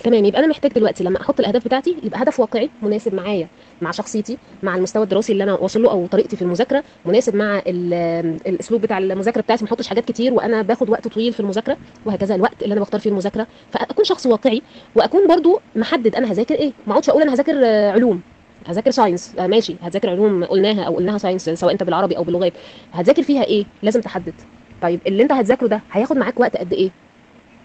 تمام، يبقى انا محتاج دلوقتي لما احط الاهداف بتاعتي يبقى هدف واقعي مناسب معايا، مع شخصيتي، مع المستوى الدراسي اللي انا واصل له او طريقتي في المذاكره، مناسب مع الاسلوب بتاع المذاكره بتاعتي، ما احطش حاجات كتير وانا باخد وقت طويل في المذاكره، وهكذا الوقت اللي انا بختار فيه المذاكره. فاكون شخص واقعي، واكون برضو محدد انا هذاكر ايه. ما اقعدش اقول انا هذاكر علوم، هذاكر ساينس، ماشي هتذاكر علوم قلناها او قلناها ساينس، سواء انت بالعربي او باللغات، هتذاكر فيها ايه لازم تحدد. طيب اللي انت هتذاكره ده هياخد معاك وقت قد ايه؟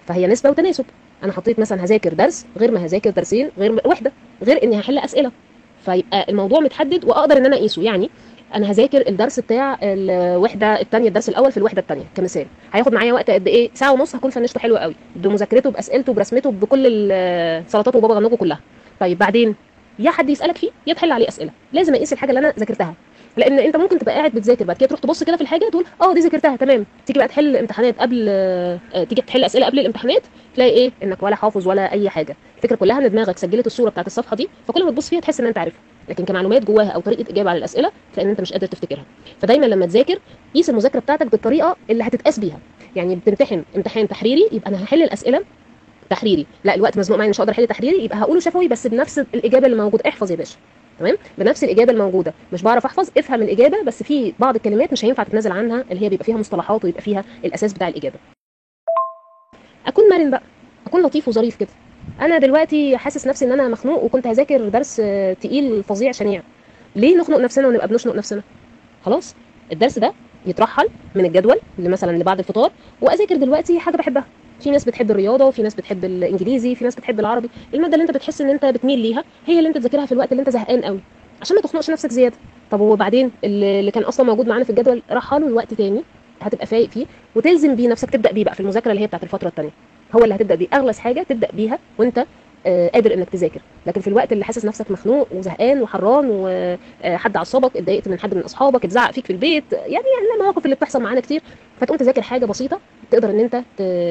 فهي نسبه وتناسب. انا حطيت مثلا هذاكر درس غير ما هذاكر درسين غير وحده، غير اني هحل اسئله، فيبقى الموضوع متحدد واقدر ان انا اقيسه. يعني انا هذاكر الدرس بتاع الوحده الثانيه، الدرس الاول في الوحده الثانيه كمثال، هياخد معايا وقت قد ايه؟ ساعه ونص، هكون فنشته حلو قوي بمذاكرته باسئلته برسمته بكل سلطاته وبابا غنوجه كلها. طيب بعدين يا حد يسالك فيه يا تحل عليه اسئله، لازم اقيس الحاجه اللي انا ذاكرتها. لان انت ممكن تبقى قاعد بتذاكر، بعد كده تروح تبص كده في الحاجه تقول اه دي ذاكرتها تمام، تيجي بقى تحل امتحانات قبل تيجي تحل اسئله قبل الامتحانات، تلاقي ايه؟ انك ولا حافظ ولا اي حاجه. الفكره كلها ان دماغك سجلت الصوره بتاعت الصفحه دي، فكل ما تبص فيها تحس ان انت عارفها، لكن كمعلومات جواها او طريقه اجابه على الاسئله تلاقي ان انت مش قادر تفتكرها. فدايما لما تذاكر قيس المذاكره بتاعتك بالطريقه اللي هتتقاس بيها. يعني بتمتحن امتحان تحريري، يبقى انا هحل الاسئله تحريري. لا الوقت مزنوق معايا مش هقدر احل تحريري، يبقى هقوله شفوي بس بنفس الاجابه اللي موجوده. احفظ يا باشا، تمام، بنفس الاجابه الموجوده. مش بعرف احفظ، افهم الاجابه، بس في بعض الكلمات مش هينفع تتنازل عنها، اللي هي بيبقى فيها مصطلحات ويبقى فيها الاساس بتاع الاجابه. اكون مرن بقى، اكون لطيف وظريف كده. انا دلوقتي حاسس نفسي ان انا مخنوق وكنت هذاكر درس تقيل فظيع شنيع، ليه نخنق نفسنا ونبقى بنشنق نفسنا؟ خلاص الدرس ده يترحل من الجدول اللي مثلا اللي بعد الفطار، واذاكر دلوقتي حاجه بحبها. في ناس بتحب الرياضه، وفي ناس بتحب الانجليزي، في ناس بتحب العربي. الماده اللي انت بتحس ان انت بتميل ليها هي اللي انت تذاكرها في الوقت اللي انت زهقان قوي، عشان ما تخنقش نفسك زياده. طب وبعدين اللي كان اصلا موجود معانا في الجدول رحله لوقت تاني هتبقى فايق فيه وتلزم بيه نفسك، تبدا بيه بقى في المذاكره اللي هي بتاعت الفتره الثانيه، هو اللي هتبدا بيه. اغلس حاجه تبدا بيها وانت قادر انك تذاكر. لكن في الوقت اللي حاسس نفسك مخنوق وزهقان وحران وحد عصبك، اتضايقت من حد من اصحابك، اتزعق فيك في البيت، يعني المواقف اللي بتحصل معانا كتير، فتقوم تذاكر حاجه بسيطه تقدر ان انت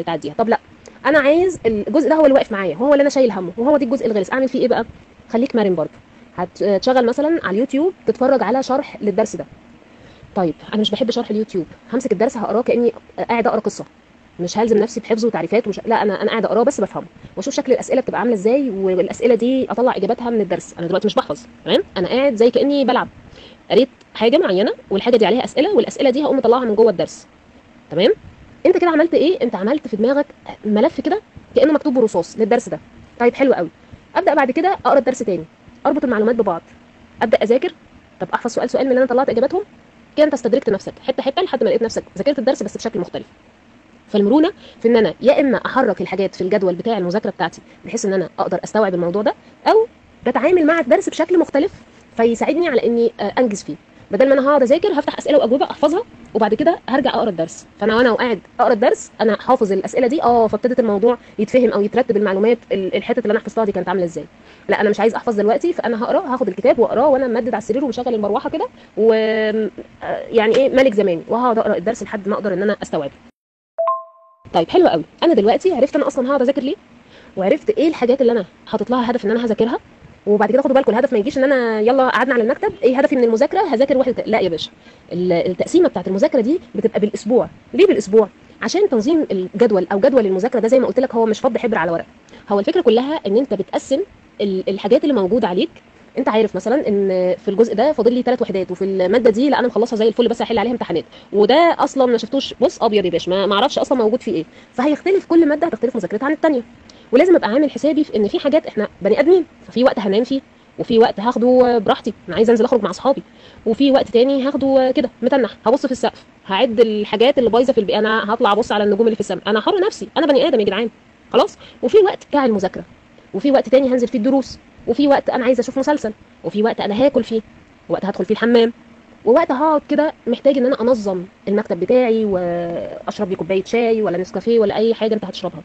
تعديها. طب لا انا عايز الجزء ده هو اللي واقف معايا، هو اللي انا شايل همه، وهو دي الجزء الغلس، اعمل فيه ايه بقى؟ خليك مرن برضه. هتشغل مثلا على اليوتيوب تتفرج على شرح للدرس ده. طيب انا مش بحب شرح اليوتيوب، همسك الدرس هقراه كاني قاعد اقرا قصه، مش هلزم نفسي بحفظ وتعريفات لا انا قاعده اقراه بس بفهمه، واشوف شكل الاسئله بتبقى عامله ازاي، والاسئله دي اطلع اجاباتها من الدرس. انا دلوقتي مش بحفظ، تمام، انا قاعد زي كاني بلعب، قريت حاجه معينه والحاجه دي عليها اسئله، والاسئله دي هقوم اطلعها من جوه الدرس. تمام، انت كده عملت ايه؟ انت عملت في دماغك ملف كده كانه مكتوب برصاص للدرس ده. طيب حلو قوي، ابدا بعد كده اقرا الدرس تاني، اربط المعلومات ببعض، ابدا اذاكر. طب احفظ سؤال سؤال من اللي انا طلعت اجاباتهم، كده انت استدركت نفسك حته حته لحد ما لقيت نفسك ذاكرت الدرس بس بشكل مختلف. فالمرونه في ان انا يا اما احرك الحاجات في الجدول بتاع المذاكره بتاعتي بحيث ان انا اقدر استوعب الموضوع ده، او بتعامل مع الدرس بشكل مختلف فيساعدني على اني انجز فيه. بدل ما انا هقعد اذاكر هفتح اسئله واجوبه احفظها وبعد كده هرجع اقرا الدرس، فانا وانا قاعد اقرا الدرس انا حافظ الاسئله دي، فابتدت الموضوع يتفهم او يترتب المعلومات، الحته اللي انا حفظتها دي كانت عامله ازاي. لا انا مش عايز احفظ دلوقتي، فانا هاخد الكتاب واقراه وانا ممدد على السرير ومشغل المروحه كده، و يعني ايه ملك زماني، وهقعد اقرا الدرس لحد ما اقدر ان انا استوعبه. طيب حلو قوي، انا دلوقتي عرفت انا اصلا هقعد اذاكر ليه، وعرفت ايه الحاجات اللي انا حاطط لها هدف ان انا هذاكرها. وبعد كده خدوا بالكم الهدف ما يجيش ان انا يلا قعدنا على المكتب ايه هدفي من المذاكره هذاكر واحده، لا يا باشا. التقسيمه بتاعت المذاكره دي بتبقى بالاسبوع. ليه بالاسبوع؟ عشان تنظيم الجدول او جدول المذاكره ده زي ما قلت لك هو مش فض حبر على ورق. هو الفكره كلها ان انت بتقسم الحاجات اللي موجوده عليك. انت عارف مثلا ان في الجزء ده فاضل لي 3 وحدات، وفي الماده دي لا انا مخلصها زي الفل بس هحل عليها امتحانات، وده اصلا ما شفتوش بص ابيض يا باشا، ما اعرفش اصلا موجود فيه ايه. فهيختلف كل ماده، هتختلف مذاكرتها عن الثانيه. ولازم ابقى عامل حسابي في ان في حاجات احنا بني ادمين، ففي وقت هنام فيه، وفي وقت هاخده براحتي انا عايزه انزل اخرج مع اصحابي، وفي وقت تاني هاخده كده متنح هبص في السقف هعد الحاجات اللي بايظه في البيئه، انا هطلع ابص على النجوم اللي في السماء، انا حر نفسي، انا بني ادم يا جدعان. خلاص، وفي وقت بتاع المذاكره، وفي وقت تاني هنزل فيه الدروس، وفي وقت انا عايزه اشوف مسلسل، وفي وقت انا هاكل فيه، ووقت هدخل فيه الحمام، ووقت هقعد كده محتاج ان انا انظم المكتب بتاعي واشرب لي كوبايه شاي ولا نسكافيه ولا اي حاجه انت هتشربها.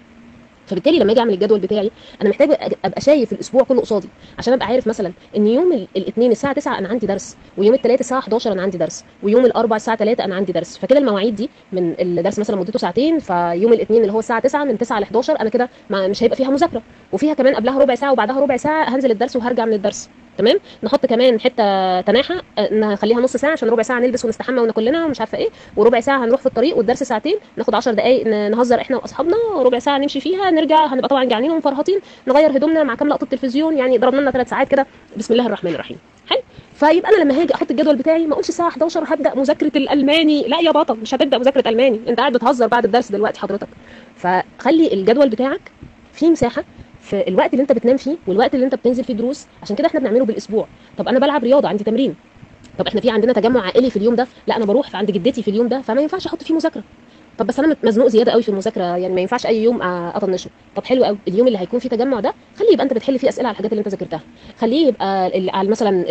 فبالتالي لما اجي اعمل الجدول بتاعي انا محتاج ابقى شايف الاسبوع كله قصادي، عشان ابقى عارف مثلا ان يوم الاثنين الساعه 9 انا عندي درس، ويوم الثلاث الساعه 11 انا عندي درس، ويوم الاربع الساعه 3 انا عندي درس. فكده المواعيد دي من الدرس مثلا مدته ساعتين، فيوم الاثنين اللي هو الساعه 9 من 9 ل 11 انا كده مش هيبقى فيها مذاكره، وفيها كمان قبلها ربع ساعه وبعدها ربع ساعه هنزل الدرس وهرجع من الدرس. تمام. نحط كمان حته تناحه، نخليها نص ساعه عشان ربع ساعه نلبس ونستحمى وناكل لنا ومش عارفه ايه، وربع ساعه هنروح في الطريق والدرس ساعتين، ناخد 10 دقائق نهزر احنا واصحابنا، وربع ساعه نمشي فيها، نرجع هنبقى طبعا جعانين ومفرهطين، نغير هدومنا مع كام لقطه تلفزيون، يعني ضربنا لنا 3 ساعات كده. بسم الله الرحمن الرحيم. حلو. فيبقى انا لما هاجي احط الجدول بتاعي ما اقولش الساعه 11 هبدا مذاكره الالماني، لا يا بطل مش هتبدا مذاكره الماني، انت قاعد بتهزر بعد الدرس دلوقتي حضرتك. فخلي الجدول بتاعك فيه مساحه في الوقت اللي انت بتنام فيه والوقت اللي انت بتنزل فيه دروس. عشان كده احنا بنعمله بالاسبوع. طب انا بلعب رياضه، عندي تمرين، طب احنا في عندنا تجمع عائلي في اليوم ده، لا انا بروح عند جدتي في اليوم ده، فما ينفعش احط فيه مذاكره. طب بس انا مزنوق زياده قوي في المذاكره، يعني ما ينفعش اي يوم اطنشه. طب حلو قوي، اليوم اللي هيكون فيه تجمع ده خليه يبقى انت بتحل فيه اسئله على الحاجات اللي انت ذاكرتها، خليه يبقى على مثلا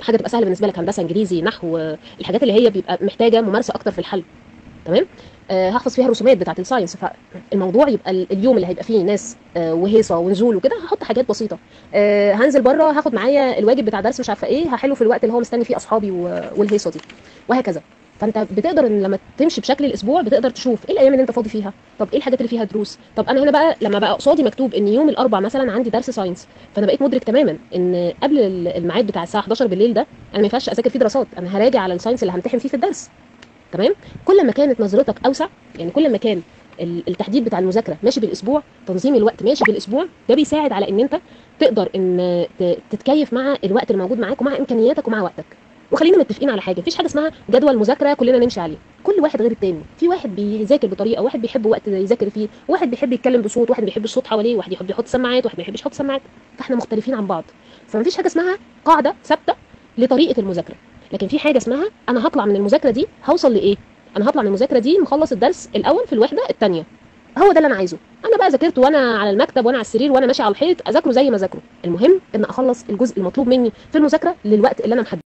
حاجه تبقى سهله بالنسبه لك، هندسه، انجليزي، نحو، الحاجات اللي هي بيبقى محتاجه ممارسه اكتر في الحل. تمام. هحفظ فيها الرسومات بتاعه الساينس. فالموضوع يبقى اليوم اللي هيبقى فيه ناس وهيصه ونزول وكده هحط حاجات بسيطه. هنزل بره هاخد معايا الواجب بتاع درس مش عارفه ايه، هحله في الوقت اللي هو مستني فيه اصحابي والهيصه دي، وهكذا. فانت بتقدر ان لما تمشي بشكل الاسبوع بتقدر تشوف ايه الايام اللي انت فاضي فيها، طب ايه الحاجات اللي فيها دروس. طب انا هنا بقى لما بقى قصادي مكتوب ان يوم الاربع مثلا عندي درس ساينس، فانا بقيت مدرك تماما ان قبل الميعاد بتاع الساعه 11 بالليل ده انا ما ينفعش اذاكر فيه دراسات، انا هراجع على الساينس اللي همتحن فيه في الدرس. تمام. كل ما كانت نظرتك اوسع، يعني كل ما كان التحديد بتاع المذاكره ماشي بالاسبوع، تنظيم الوقت ماشي بالاسبوع، ده بيساعد على ان انت تقدر ان تتكيف مع الوقت اللي موجود معاك ومع امكانياتك ومع وقتك. وخلينا متفقين على حاجه، مفيش حاجه اسمها جدول مذاكره كلنا نمشي عليه، كل واحد غير التاني، في واحد بيذاكر بطريقه، واحد بيحب وقت يذاكر فيه، واحد بيحب يتكلم بصوت، واحد بيحب الصوت حواليه، واحد يحب يحط سماعات، واحد ما يحبش يحط سماعات. فاحنا مختلفين عن بعض، فمفيش حاجه اسمها قاعده ثابته لطريقه المذاكره. لكن في حاجه اسمها انا هطلع من المذاكره دي هوصل لايه، انا هطلع من المذاكره دي مخلص الدرس الاول في الوحده الثانيه، هو ده اللي انا عايزه. انا بقى ذاكرت وانا على المكتب وانا على السرير وانا ماشي على الحيط، اذاكره زي ما اذاكره، المهم ان اخلص الجزء المطلوب مني في المذاكره للوقت اللي انا محدده.